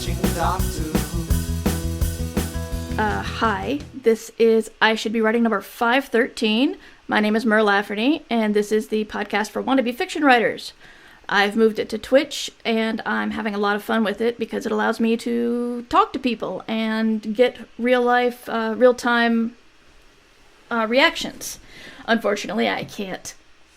watching Doctor Who. Hi, this is I Should Be Writing number 513. My name is Mer Lafferty, and this is the podcast for wannabe fiction writers. I've moved it to Twitch, and I'm having a lot of fun with it because it allows me to talk to people and get real-life, real-time reactions. Unfortunately, I can't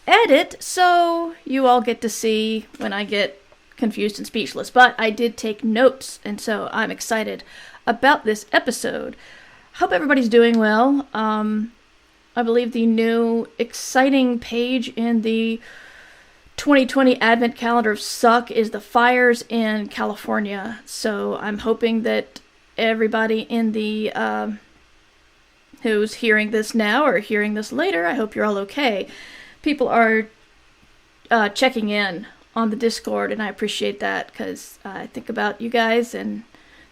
edit, so you all get to see when I get confused and speechless. But I did take notes, and so I'm excited about this episode. Hope everybody's doing well. I believe the new exciting page in the 2020 Advent Calendar of Suck is the fires in California. So I'm hoping that everybody in the who's hearing this now or hearing this later, I hope you're all okay. People are checking in on the Discord, and I appreciate that because I think about you guys, and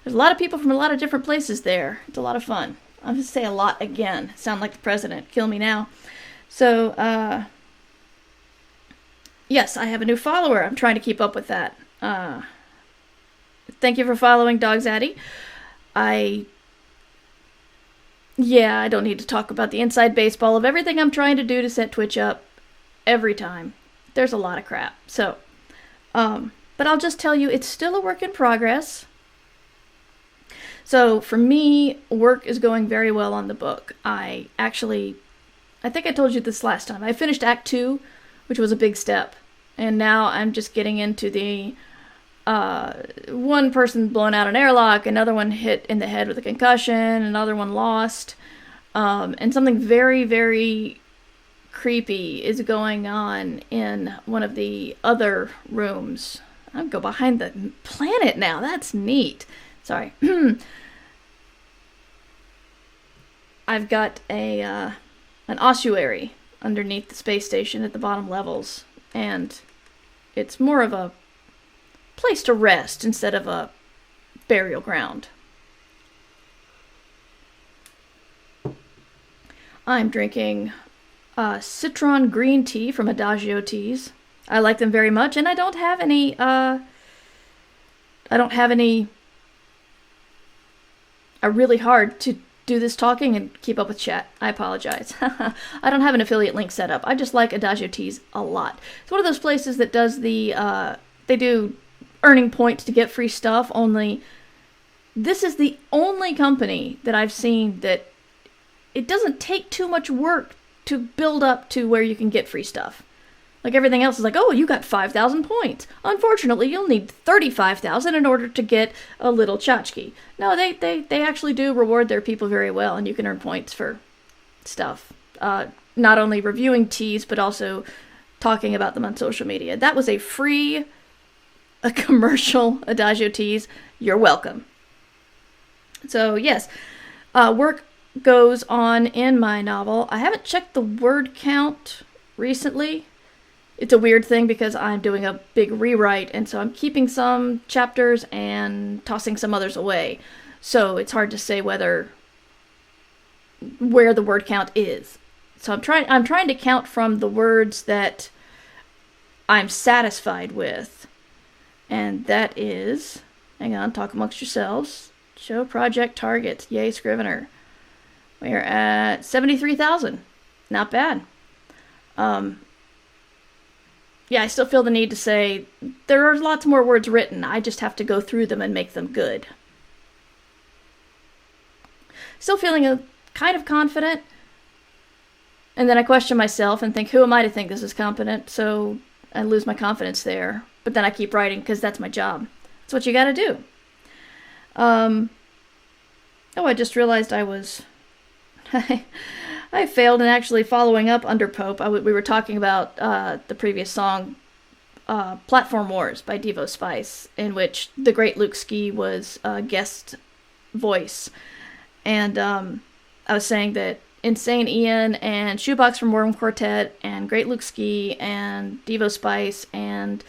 there's a lot of people from a lot of different places there. It's a lot of fun. I'm going to say a lot again. Sound like the president. Kill me now. So, yes, I have a new follower. I'm trying to keep up with that. Thank you for following Dogzaddy. I don't need to talk about the inside baseball of everything I'm trying to do to set Twitch up every time. There's a lot of crap. So, but I'll just tell you, it's still a work in progress. So for me, work is going very well on the book. I think I told you this last time. I finished Act 2, which was a big step. And now I'm just getting into the one person blown out an airlock, another one hit in the head with a concussion, another one lost. And something very, very creepy is going on in one of the other rooms. I'll go behind the planet now. That's neat. Sorry. I've got an ossuary underneath the space station at the bottom levels, and it's more of a place to rest instead of a burial ground. I'm drinking citron green tea from Adagio Teas. I like them very much, and I don't have any really hard to do this talking and keep up with chat. I apologize. I don't have an affiliate link set up. I just like Adagio Teas a lot. It's one of those places that does they do earning points to get free stuff, only this is the only company that I've seen that it doesn't take too much work to build up to where you can get free stuff. Like everything else is like, oh, you got 5,000 points. Unfortunately, you'll need 35,000 in order to get a little tchotchke. No, they actually do reward their people very well, and you can earn points for stuff. Not only reviewing teas, but also talking about them on social media. That was a commercial Adagio Teas. You're welcome. So, yes, work goes on in my novel. I haven't checked the word count recently. It's a weird thing because I'm doing a big rewrite, and so I'm keeping some chapters and tossing some others away. So it's hard to say where the word count is. So I'm trying to count from the words that I'm satisfied with. And that is, hang on, talk amongst yourselves. Show project targets. Yay, Scrivener. We're at 73,000. Not bad. Yeah, I still feel the need to say there are lots more words written. I just have to go through them and make them good. Still feeling kind of confident. And then I question myself and think, who am I to think this is competent? So I lose my confidence there. But then I keep writing because that's my job. That's what you gotta do. I just realized I was... I failed in actually following up Under Pope. We were talking about the previous song, Platform Wars by Devo Spice, in which the great Luke Ski was a guest voice. And I was saying that Insane Ian and Shoebox from Worm Quartet and Great Luke Ski and Devo Spice and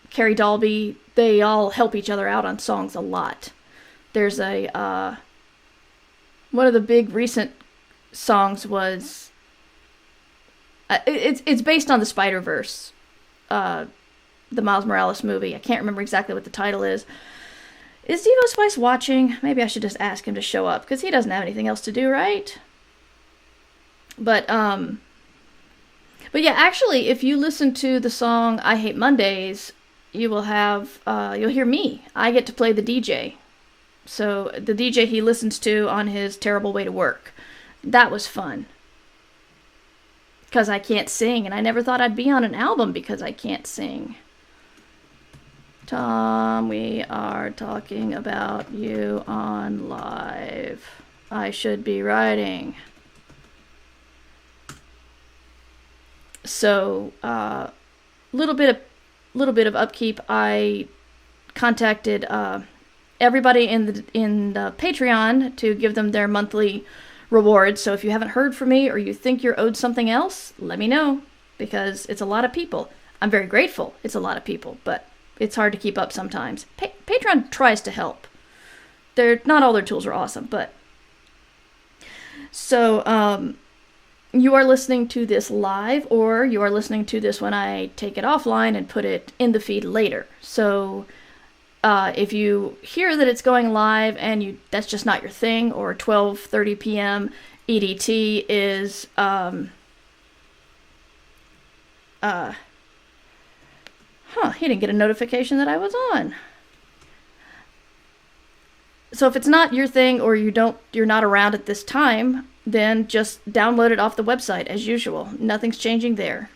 Carrie Dalby, they all help each other out on songs a lot. There's a... one of the big recent songs was... it's based on the Spider-Verse the Miles Morales movie. I can't remember exactly what the title is. Is Devo Spice watching? Maybe I should just ask him to show up, because he doesn't have anything else to do, right? But yeah, actually, if you listen to the song I Hate Mondays, you will have, you'll hear me. I get to play the DJ. So, the DJ he listens to on his terrible way to work. That was fun. Because I can't sing, and I never thought I'd be on an album because I can't sing. Tom, we are talking about you on live. I should be writing. So, little bit of upkeep. I contacted everybody in the Patreon to give them their monthly rewards. So if you haven't heard from me or you think you're owed something else, let me know, because it's a lot of people. I'm very grateful. It's a lot of people, but it's hard to keep up sometimes. Patreon tries to help. Not all their tools are awesome, but so you are listening to this live, or you are listening to this when I take it offline and put it in the feed later. So if you hear that it's going live and that's just not your thing, or 12:30 p.m. EDT is he didn't get a notification that I was on. So if it's not your thing, or you're not around at this time, then just download it off the website as usual. Nothing's changing there.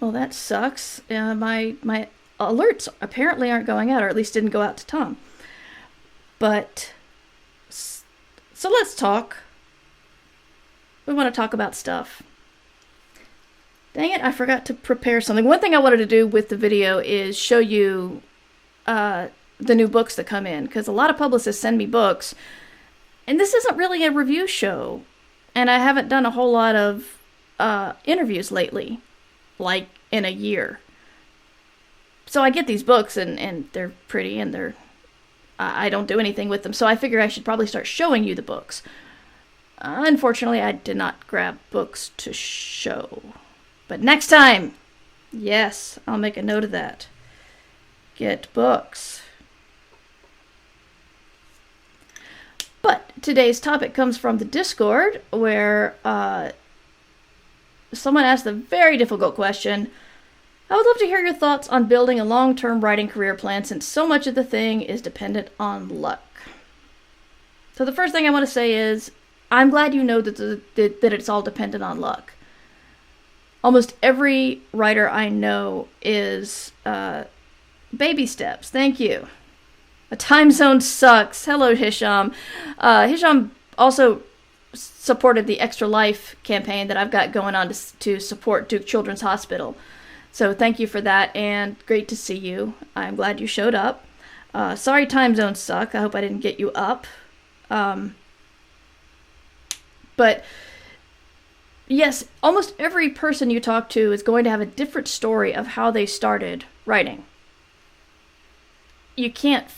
Well, that sucks. My alerts apparently aren't going out, or at least didn't go out to Tom. But, so let's talk. We want to talk about stuff. Dang it, I forgot to prepare something. One thing I wanted to do with the video is show you the new books that come in, because a lot of publicists send me books, and this isn't really a review show, and I haven't done a whole lot of interviews lately, like in a year. So I get these books, and they're pretty, and I don't do anything with them, so I figure I should probably start showing you the books. Unfortunately, I did not grab books to show. But next time, yes, I'll make a note of that. Get books. But today's topic comes from the Discord, where someone asked a very difficult question. I would love to hear your thoughts on building a long-term writing career plan, since so much of the thing is dependent on luck. So the first thing I want to say is, I'm glad you know that it's all dependent on luck. Almost every writer I know is baby steps. Thank you. A time zone sucks. Hello, Hisham. Hisham also supported the Extra Life campaign that I've got going on to support Duke Children's Hospital. So thank you for that, and great to see you. I'm glad you showed up. Sorry time zones suck. I hope I didn't get you up. But yes, almost every person you talk to is going to have a different story of how they started writing. You can't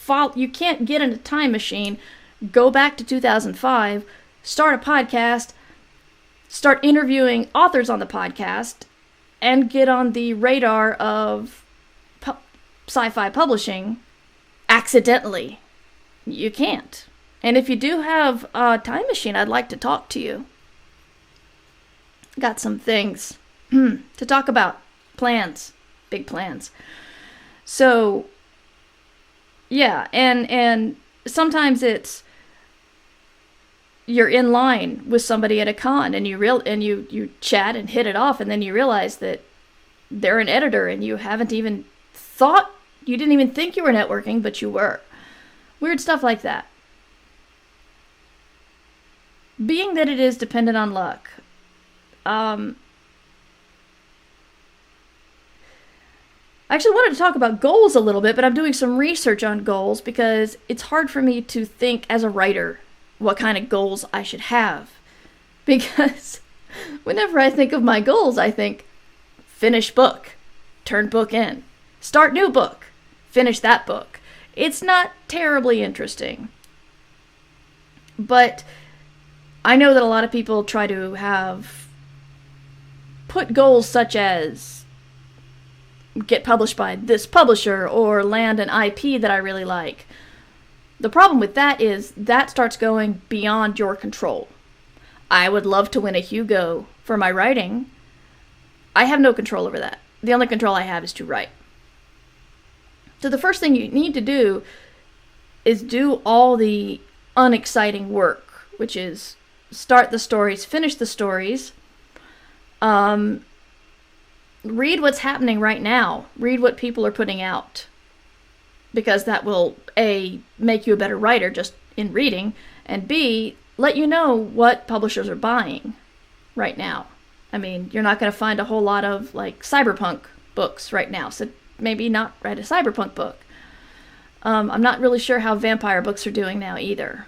get in a time machine, go back to 2005, start a podcast, start interviewing authors on the podcast, and get on the radar of sci-fi publishing accidentally. You can't. And if you do have a time machine, I'd like to talk to you. Got some things to talk about. Plans. Big plans. So, yeah, and sometimes it's you're in line with somebody at a con, and you chat and hit it off, and then you realize that they're an editor, and you didn't even think you were networking, but you were. Weird stuff like that. Being that it is dependent on luck, I actually wanted to talk about goals a little bit, but I'm doing some research on goals because it's hard for me to think as a writer what kind of goals I should have. Because whenever I think of my goals, I think finish book, turn book in, start new book, finish that book. It's not terribly interesting. But I know that a lot of people try to have put goals such as get published by this publisher or land an IP that I really like. The problem with that is that starts going beyond your control. I would love to win a Hugo for my writing. I have no control over that. The only control I have is to write. So the first thing you need to do is do all the unexciting work, which is start the stories, finish the stories, read what's happening right now, read what people are putting out, because that will, A, make you a better writer just in reading, and B, let you know what publishers are buying right now. I mean, you're not going to find a whole lot of, like, cyberpunk books right now, so maybe not write a cyberpunk book. I'm not really sure how vampire books are doing now either.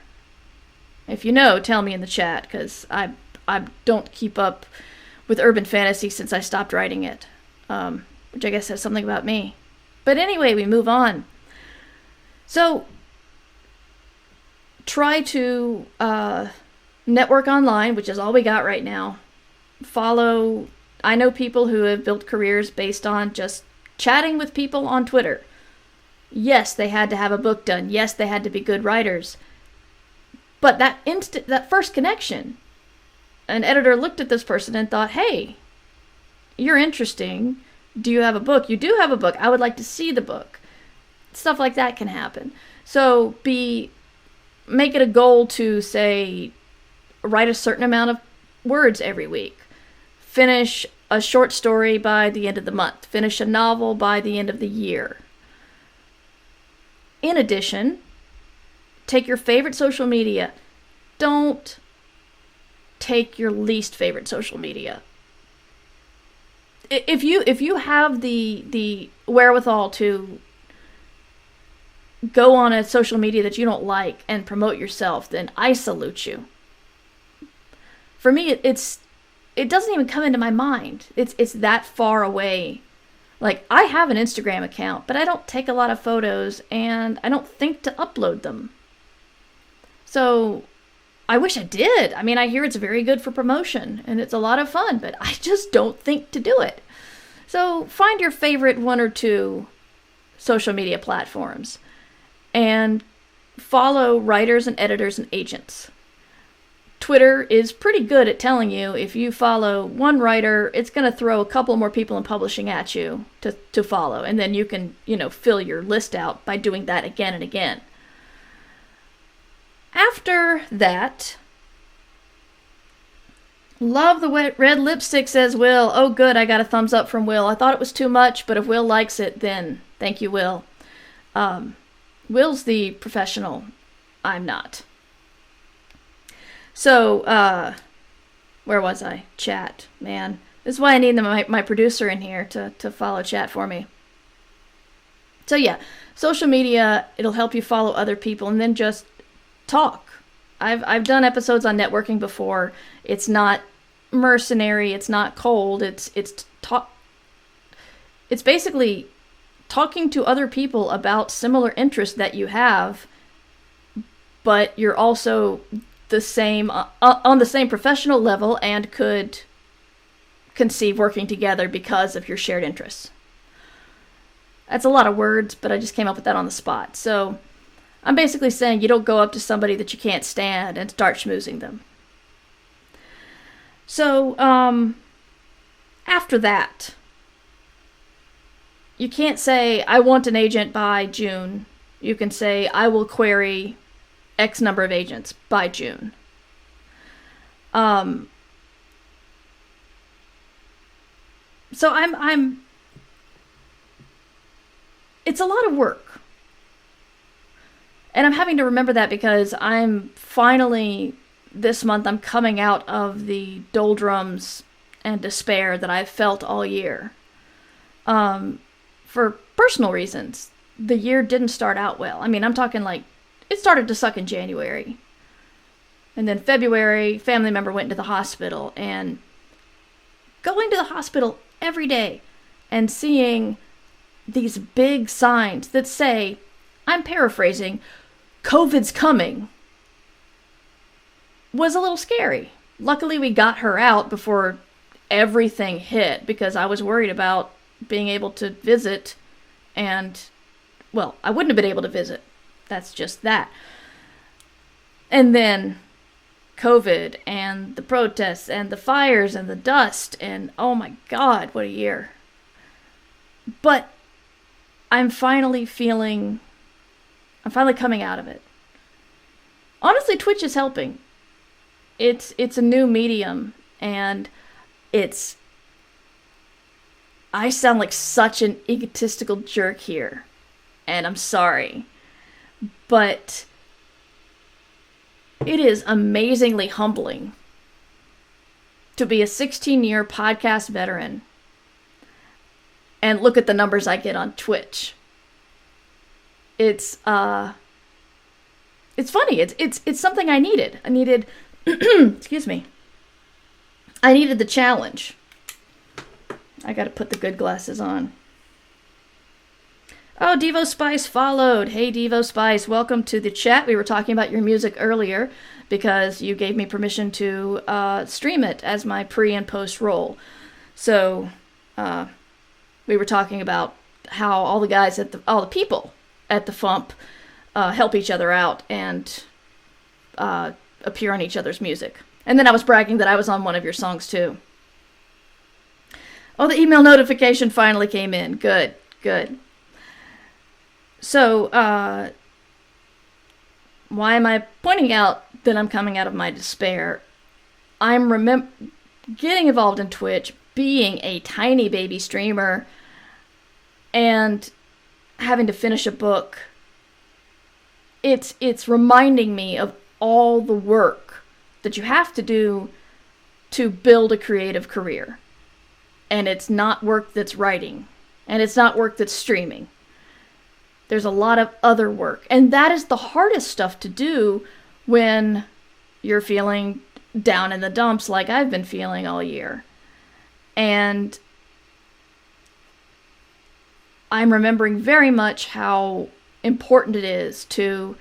If you know, tell me in the chat, because I don't keep up with urban fantasy since I stopped writing it, which I guess says something about me. But anyway, we move on. So, try to network online, which is all we got right now. Follow, I know people who have built careers based on just chatting with people on Twitter. Yes, they had to have a book done. Yes, they had to be good writers. But that first connection, an editor looked at this person and thought, hey, you're interesting. Do you have a book? You do have a book. I would like to see the book. Stuff like that can happen. So make it a goal to, say, write a certain amount of words every week. Finish a short story by the end of the month. Finish a novel by the end of the year. In addition, take your favorite social media. Don't take your least favorite social media. If you have the wherewithal to go on a social media that you don't like and promote yourself, then I salute you. For me, it doesn't even come into my mind. It's that far away. Like, I have an Instagram account, but I don't take a lot of photos, and I don't think to upload them. So, I wish I did. I mean, I hear it's very good for promotion, and it's a lot of fun, but I just don't think to do it. So, find your favorite one or two social media platforms, and follow writers and editors and agents. Twitter is pretty good at telling you if you follow one writer, it's going to throw a couple more people in publishing at you to follow. And then you can, fill your list out by doing that again and again. After that, love the red lipstick, says Will. Oh, good, I got a thumbs up from Will. I thought it was too much, but if Will likes it, then thank you, Will. Will's the professional. I'm not. So, where was I? Chat, man. This is why I need my producer in here to follow chat for me. So yeah, social media, it'll help you follow other people and then just talk. I've done episodes on networking before. It's not mercenary, it's not cold, it's basically talking to other people about similar interests that you have, but you're also the same on the same professional level and could conceive working together because of your shared interests. That's a lot of words, but I just came up with that on the spot. So I'm basically saying you don't go up to somebody that you can't stand and start schmoozing them. So after that, you can't say, I want an agent by June. You can say, I will query X number of agents by June. So it's a lot of work. And I'm having to remember that because I'm finally, this month, I'm coming out of the doldrums and despair that I've felt all year. For personal reasons, the year didn't start out well. I mean, I'm talking like, it started to suck in January. And then February, family member went into the hospital, and going to the hospital every day and seeing these big signs that say, I'm paraphrasing, COVID's coming, was a little scary. Luckily, we got her out before everything hit because I was worried about being able to visit and, well, I wouldn't have been able to visit. That's just that. And then COVID and the protests and the fires and the dust and oh my God, what a year. But I'm finally coming out of it. Honestly, Twitch is helping. It's a new medium, and I sound like such an egotistical jerk here, and I'm sorry, but it is amazingly humbling to be a 16-year podcast veteran and look at the numbers I get on Twitch. It's funny. It's something I needed. Excuse me. I needed the challenge. I gotta put the good glasses on. Oh, Devo Spice followed. Hey, Devo Spice, welcome to the chat. We were talking about your music earlier because you gave me permission to stream it as my pre and post roll. So, we were talking about how all the people at the FUMP help each other out and appear on each other's music. And then I was bragging that I was on one of your songs too. Oh, the email notification finally came in. Good. So, why am I pointing out that I'm coming out of my despair? I'm getting involved in Twitch, being a tiny baby streamer, and having to finish a book. It's reminding me of all the work that you have to do to build a creative career. And it's not work that's writing. And it's not work that's streaming. There's a lot of other work. And that is the hardest stuff to do when you're feeling down in the dumps like I've been feeling all year. And I'm remembering very much how important it is to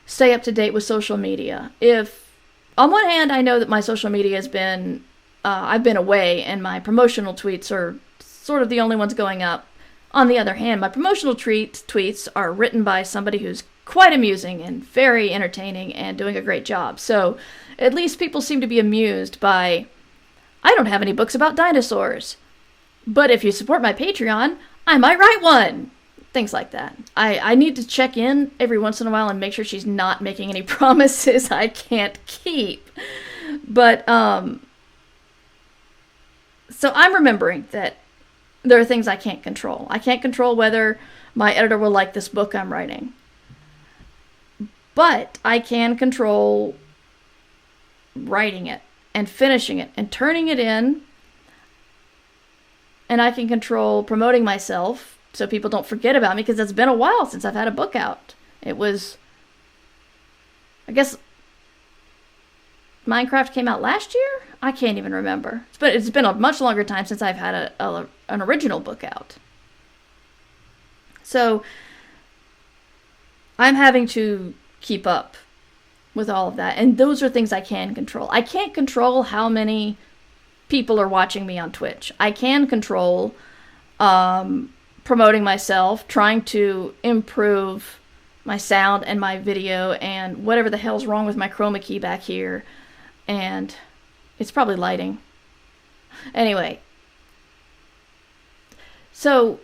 stay up to date with social media. If, on one hand, I know that my social media has been, I've been away and my promotional tweets are sort of the only ones going up. On the other hand, my promotional tweets are written by somebody who's quite amusing and very entertaining and doing a great job. So at least people seem to be amused by, I don't have any books about dinosaurs, but if you support my Patreon, I might write one. Things like that. I need to check in every once in a while and make sure she's not making any promises I can't keep. But, so I'm remembering that there are things I can't control. I can't control whether my editor will like this book I'm writing. But I can control writing it and finishing it and turning it in. And I can control promoting myself so people don't forget about me, because it's been a while since I've had a book out. It was, I guess, Minecraft came out last year? I can't even remember. But it's been a much longer time since I've had an original book out. So I'm having to keep up with all of that. And those are things I can control. I can't control how many people are watching me on Twitch. I can control promoting myself, trying to improve my sound and my video and whatever the hell's wrong with my chroma key back here. And it's probably lighting. Anyway. So,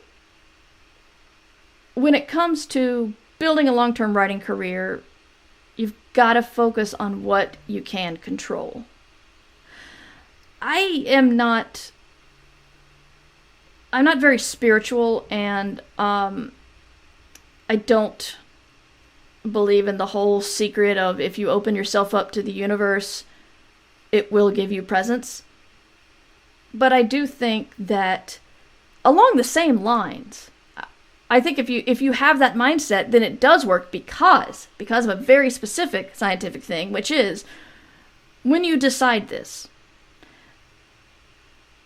when it comes to building a long-term writing career, you've got to focus on what you can control. I'm not very spiritual, and I don't believe in the whole secret of if you open yourself up to the universe, it will give you presents. But I do think that along the same lines, I think if you have that mindset, then it does work because of a very specific scientific thing, which is when you decide this,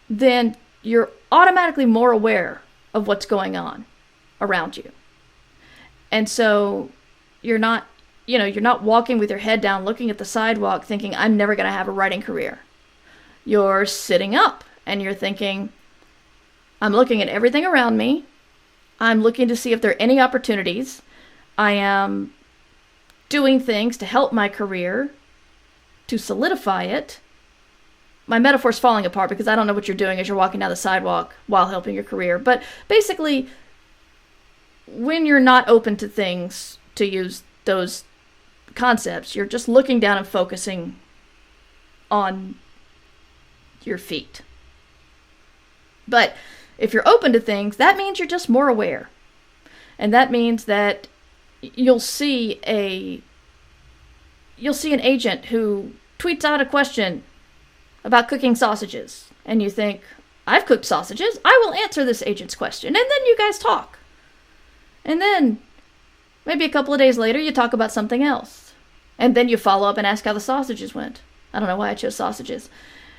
then you're automatically more aware of what's going on around you. And so you're not walking with your head down, looking at the sidewalk, thinking, I'm never going to have a writing career. You're sitting up and you're thinking, I'm looking at everything around me. I'm looking to see if there are any opportunities. I am doing things to help my career, to solidify it. My metaphor's falling apart because I don't know what you're doing as you're walking down the sidewalk while helping your career. But basically, when you're not open to things, to use those concepts, you're just looking down and focusing on your feet. But if you're open to things, that means you're just more aware. And that means that you'll see an agent who tweets out a question about cooking sausages. And you think, I've cooked sausages. I will answer this agent's question. And then you guys talk. And then maybe a couple of days later, you talk about something else. And then you follow up and ask how the sausages went. I don't know why I chose sausages.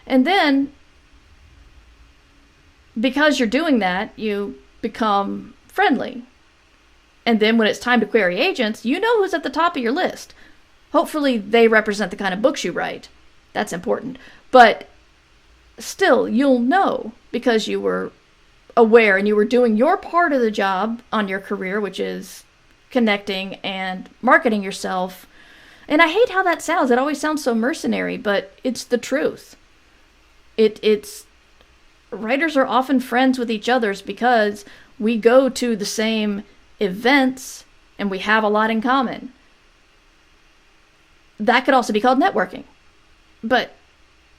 And then, because you're doing that, you become friendly. And then when it's time to query agents, you know who's at the top of your list. Hopefully they represent the kind of books you write. That's important. But still, you'll know because you were aware and you were doing your part of the job on your career, which is connecting and marketing yourself. And I hate how that sounds. It always sounds so mercenary, but it's the truth. It's writers are often friends with each other because we go to the same events and we have a lot in common. That could also be called networking. But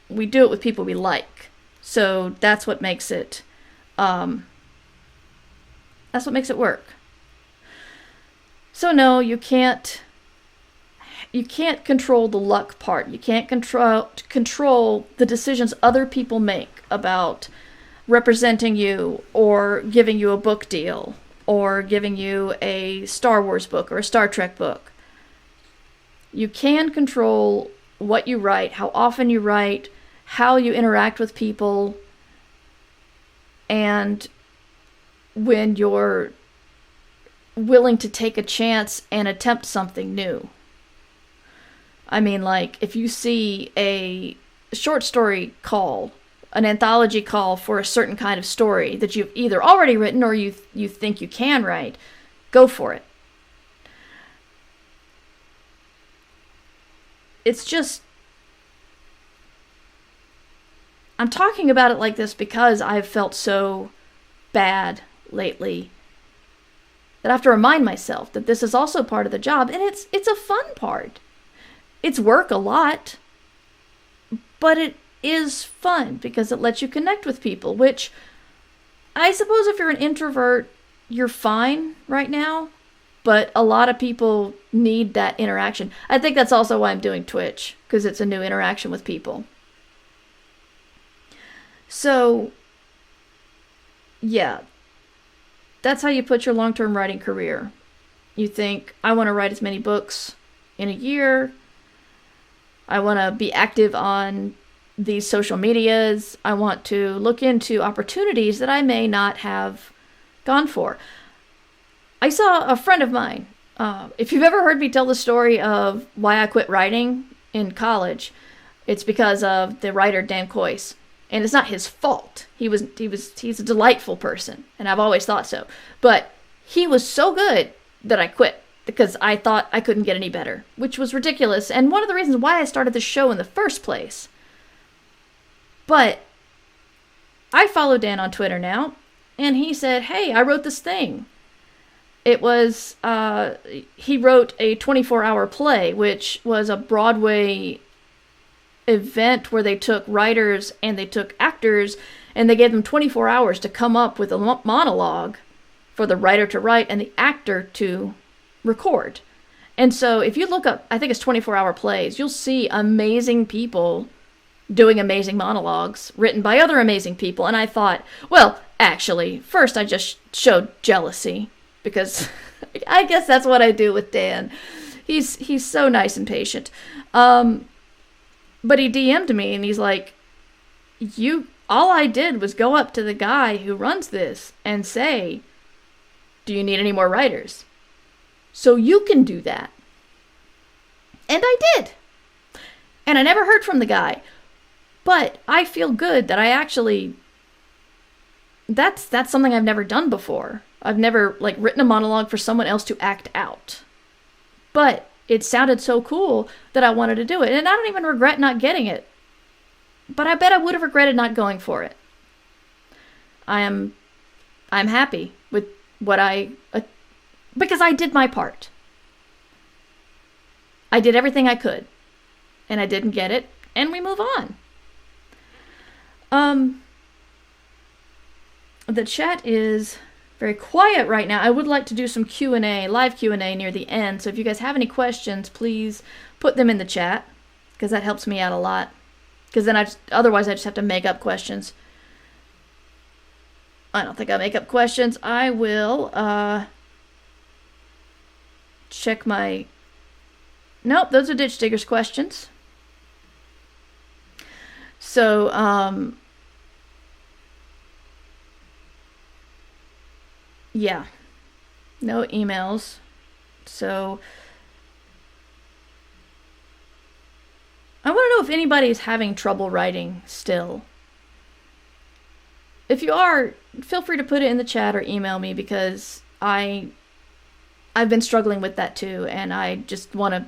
we do it with people we like. So that's what makes it work. So no, you can't control the luck part. You can't control the decisions other people make about representing you or giving you a book deal or giving you a Star Wars book or a Star Trek book. You can control what you write, how often you write, how you interact with people, and when you're willing to take a chance and attempt something new. I mean, like, if you see a short story call, an anthology call for a certain kind of story that you've either already written or you think you can write, go for it. It's just, I'm talking about it like this because I've felt so bad lately that I have to remind myself that this is also part of the job, and it's a fun part. It's work a lot, but it is fun because it lets you connect with people, which I suppose if you're an introvert, you're fine right now, but a lot of people need that interaction. I think that's also why I'm doing Twitch, because it's a new interaction with people. So, yeah, that's how you put your long-term writing career. You think, I want to write as many books in a year. I want to be active on these social medias. I want to look into opportunities that I may not have gone for. I saw a friend of mine. If you've ever heard me tell the story of why I quit writing in college, it's because of the writer Dan Coyce. And it's not his fault. He's a delightful person, and I've always thought so. But he was so good that I quit because I thought I couldn't get any better, which was ridiculous. And one of the reasons why I started this show in the first place. But I follow Dan on Twitter now, and he said, hey, I wrote this thing. It was, he wrote a 24-hour play, which was a Broadway event where they took writers and they took actors and they gave them 24 hours to come up with a monologue for the writer to write and the actor to record. And so if you look up, I think it's 24-hour plays, you'll see amazing people doing amazing monologues written by other amazing people. And I thought, well, actually, first I just showed jealousy because I guess that's what I do with Dan. He's so nice and patient. But he DM'd me and he's like, all I did was go up to the guy who runs this and say, do you need any more writers? So you can do that. And I did. And I never heard from the guy. But I feel good that I actually... That's something I've never done before. I've never, like, written a monologue for someone else to act out. But it sounded so cool that I wanted to do it. And I don't even regret not getting it. But I bet I would have regretted not going for it. I'm happy with what because I did my part. I did everything I could. And I didn't get it. And we move on. The chat is very quiet right now. I would like to do some Q&A, live Q&A near the end. So if you guys have any questions, please put them in the chat, because that helps me out a lot. Because then otherwise I just have to make up questions. I don't think I make up questions. I will check my... Nope, those are Ditch Diggers questions. So, yeah, no emails. So, I want to know if anybody is having trouble writing still. If you are, feel free to put it in the chat or email me, because I've been struggling with that too, and I just want to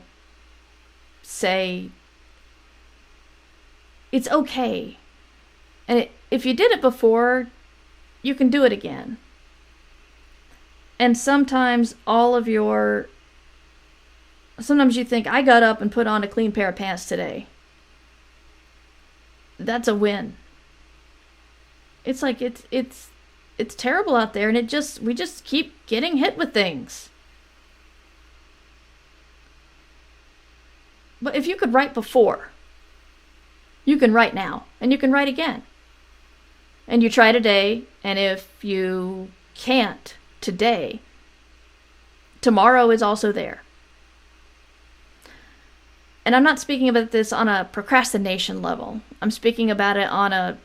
say it's okay. And if you did it before, you can do it again. And sometimes sometimes you think, I got up and put on a clean pair of pants today. That's a win. It's like, it's terrible out there, and we just keep getting hit with things. But if you could write before, you can write now, and you can write again. And you try today, and if you can't today, tomorrow is also there. And I'm not speaking about this on a procrastination level. I'm speaking about it on a,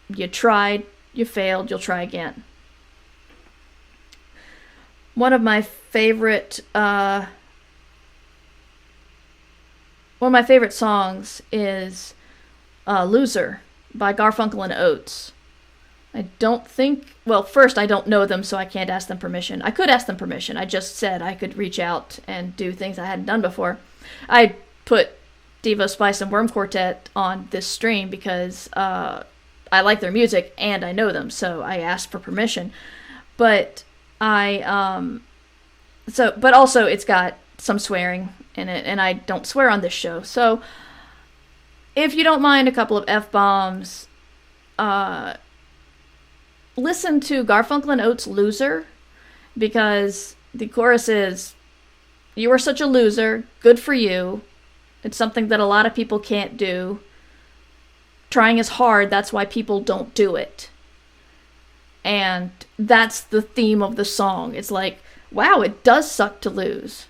you tried, you failed, you'll try again. One of my favorite songs is Loser by Garfunkel and Oates. I don't know them, so I can't ask them permission. I could ask them permission. I just said I could reach out and do things I hadn't done before. I put Devo Spice and Worm Quartet on this stream because I like their music and I know them, so I asked for permission. But but also it's got some swearing in it, and I don't swear on this show. So if you don't mind a couple of F-bombs, listen to Garfunkel and Oates' Loser, because the chorus is, you are such a loser, good for you. It's something that a lot of people can't do. Trying is hard, that's why people don't do it. And that's the theme of the song. It's like, wow, it does suck to lose.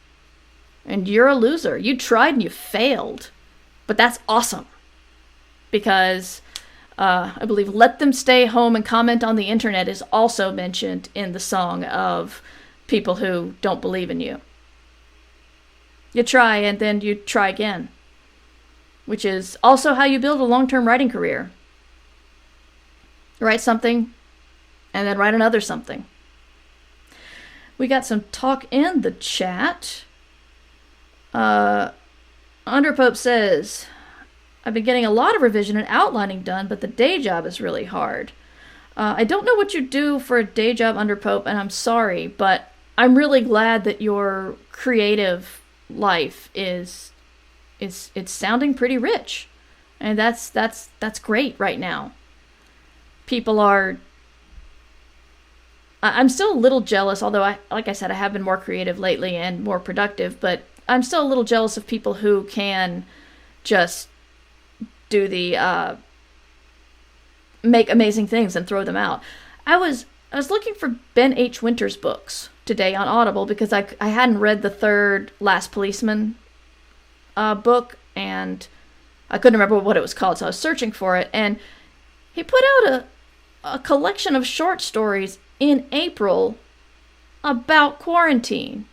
And you're a loser. You tried and you failed. But that's awesome. Because I believe let them stay home and comment on the internet is also mentioned in the song of people who don't believe in you. You try and then you try again. Which is also how you build a long-term writing career. Write something and then write another something. We got some talk in the chat. Underpope says, I've been getting a lot of revision and outlining done, but the day job is really hard. I don't know what you do for a day job, Underpope, and I'm sorry, but I'm really glad that your creative life is sounding pretty rich. And that's great right now. People are... I'm still a little jealous, although like I said, I have been more creative lately and more productive, but I'm still a little jealous of people who can just do the make amazing things and throw them out. I was looking for Ben H. Winter's books today on Audible because I hadn't read the third Last Policeman book, and I couldn't remember what it was called, so I was searching for it, and he put out a collection of short stories in April about quarantine.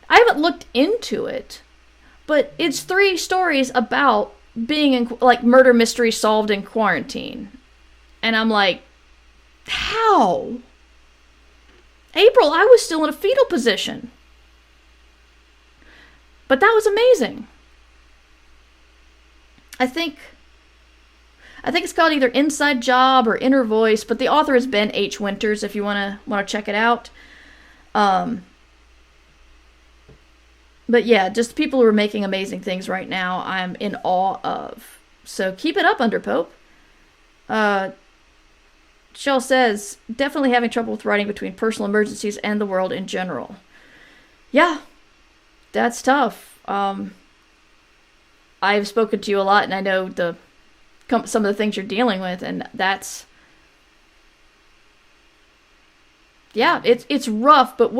I haven't looked into it, but it's 3 stories about being in, like, murder mystery solved in quarantine. And I'm like, how? April, I was still in a fetal position. But that was amazing. I think it's called either Inside Job or Inner Voice, but the author is Ben H. Winters if you want to check it out. But yeah, just people who are making amazing things right now, I'm in awe of. So keep it up, Underpope. Shell says, definitely having trouble with writing between personal emergencies and the world in general. Yeah, that's tough. I've spoken to you a lot, and I know some of the things you're dealing with, and that's... Yeah, it's rough, but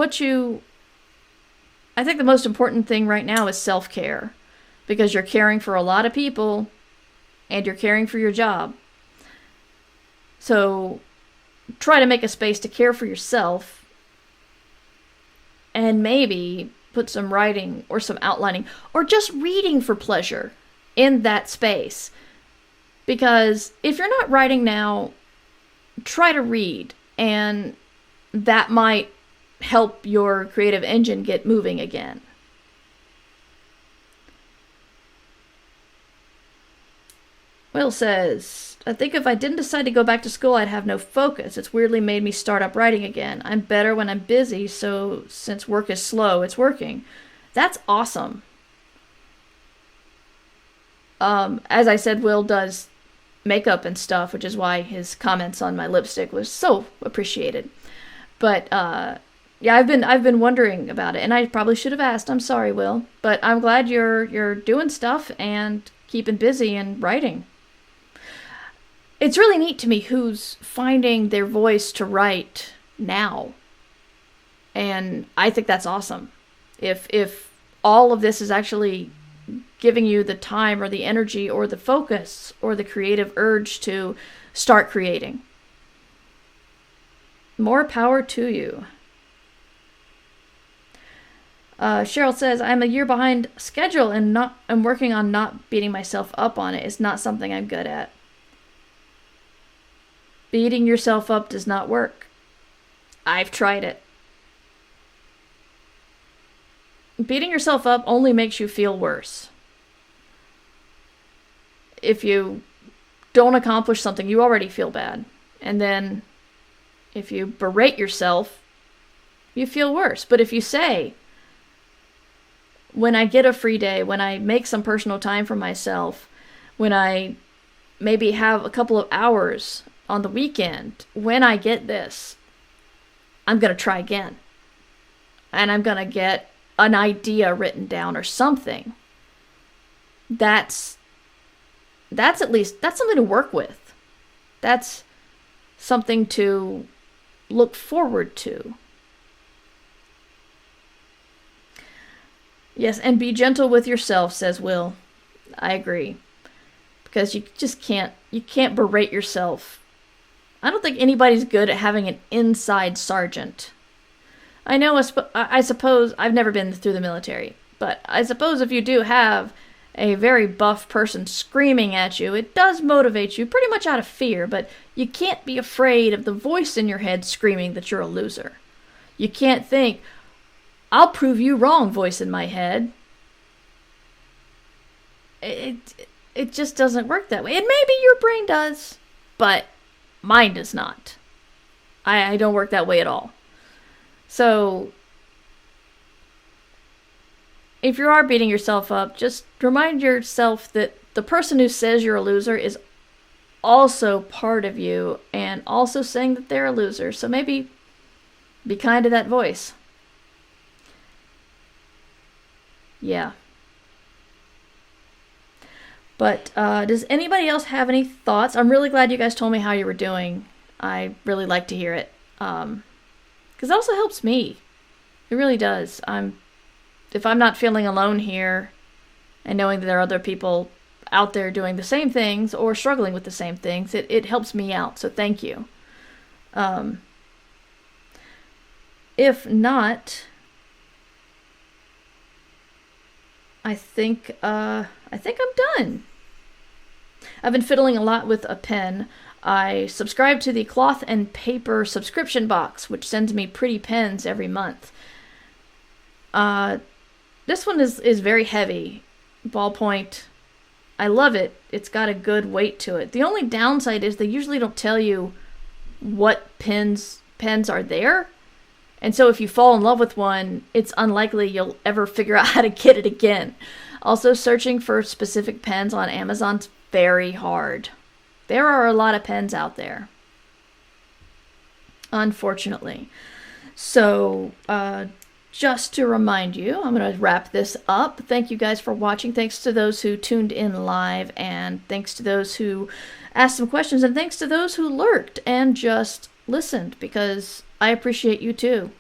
I think the most important thing right now is self-care, because you're caring for a lot of people and you're caring for your job. So try to make a space to care for yourself and maybe put some writing or some outlining or just reading for pleasure in that space. Because if you're not writing now, try to read, and that might help your creative engine get moving again. Will says, I think if I didn't decide to go back to school, I'd have no focus. It's weirdly made me start up writing again. I'm better when I'm busy, so since work is slow, it's working. That's awesome. As I said, Will does makeup and stuff, which is why his comments on my lipstick was so appreciated. But, yeah, I've been wondering about it, and I probably should have asked. I'm sorry, Will, but I'm glad you're doing stuff and keeping busy and writing. It's really neat to me who's finding their voice to write now, and I think that's awesome. If all of this is actually giving you the time or the energy or the focus or the creative urge to start creating, more power to you. Cheryl says, I'm a year behind schedule and I'm working on not beating myself up on it. It's not something I'm good at. Beating yourself up does not work. I've tried it. Beating yourself up only makes you feel worse. If you don't accomplish something, you already feel bad. And then if you berate yourself, you feel worse. But if you say, when I get a free day, when I make some personal time for myself, when I maybe have a couple of hours on the weekend, when I get this, I'm going to try again. And I'm going to get an idea written down or something. That's something to work with. That's something to look forward to. Yes, and be gentle with yourself, says Will. I agree. Because you just can't berate yourself. I don't think anybody's good at having an inside sergeant. I know, I suppose, I've never been through the military, but I suppose if you do have a very buff person screaming at you, it does motivate you pretty much out of fear, but you can't be afraid of the voice in your head screaming that you're a loser. You can't think, I'll prove you wrong, voice in my head. It just doesn't work that way. And maybe your brain does, but mine does not. I don't work that way at all. So, if you are beating yourself up, just remind yourself that the person who says you're a loser is also part of you and also saying that they're a loser. So maybe be kind to that voice. Yeah. But does anybody else have any thoughts? I'm really glad you guys told me how you were doing. I really like to hear it. Because it also helps me. It really does. If I'm not feeling alone here and knowing that there are other people out there doing the same things or struggling with the same things, it helps me out. So thank you. If not, I think I'm done. I've been fiddling a lot with a pen. I subscribe to the Cloth and Paper subscription box, which sends me pretty pens every month. This one is very heavy. Ballpoint. I love it. It's got a good weight to it. The only downside is they usually don't tell you what pens are there. And so if you fall in love with one, it's unlikely you'll ever figure out how to get it again. Also, searching for specific pens on Amazon's very hard. There are a lot of pens out there, unfortunately. So, just to remind you, I'm going to wrap this up. Thank you guys for watching. Thanks to those who tuned in live, and thanks to those who asked some questions, and thanks to those who lurked and just listened, because I appreciate you too.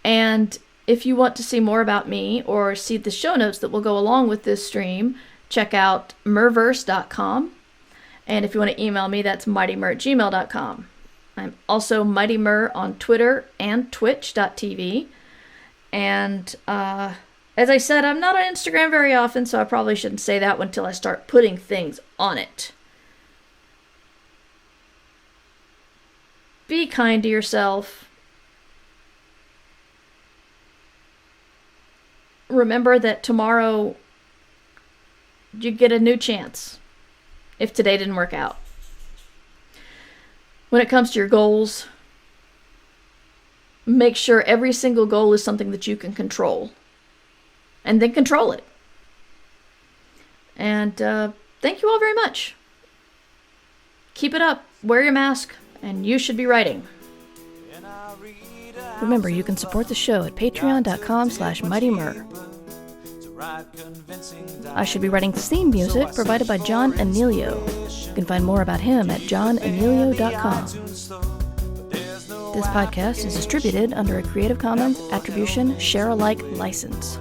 And if you want to see more about me or see the show notes that will go along with this stream, check out merverse.com. And if you want to email me, that's mightymur@gmail.com. I'm also Mighty Mur on Twitter and twitch.tv. And as I said, I'm not on Instagram very often, so I probably shouldn't say that one until I start putting things on it. Be kind to yourself. Remember that tomorrow you get a new chance if today didn't work out. When it comes to your goals, make sure every single goal is something that you can control. And then control it. And thank you all very much. Keep it up. Wear your mask. And you should be writing. Remember, you can support the show at patreon.com/mightymur. I Should Be Writing theme music provided by John Anelio. You can find more about him at johnanelio.com. This podcast is distributed under a Creative Commons Attribution Share-alike license.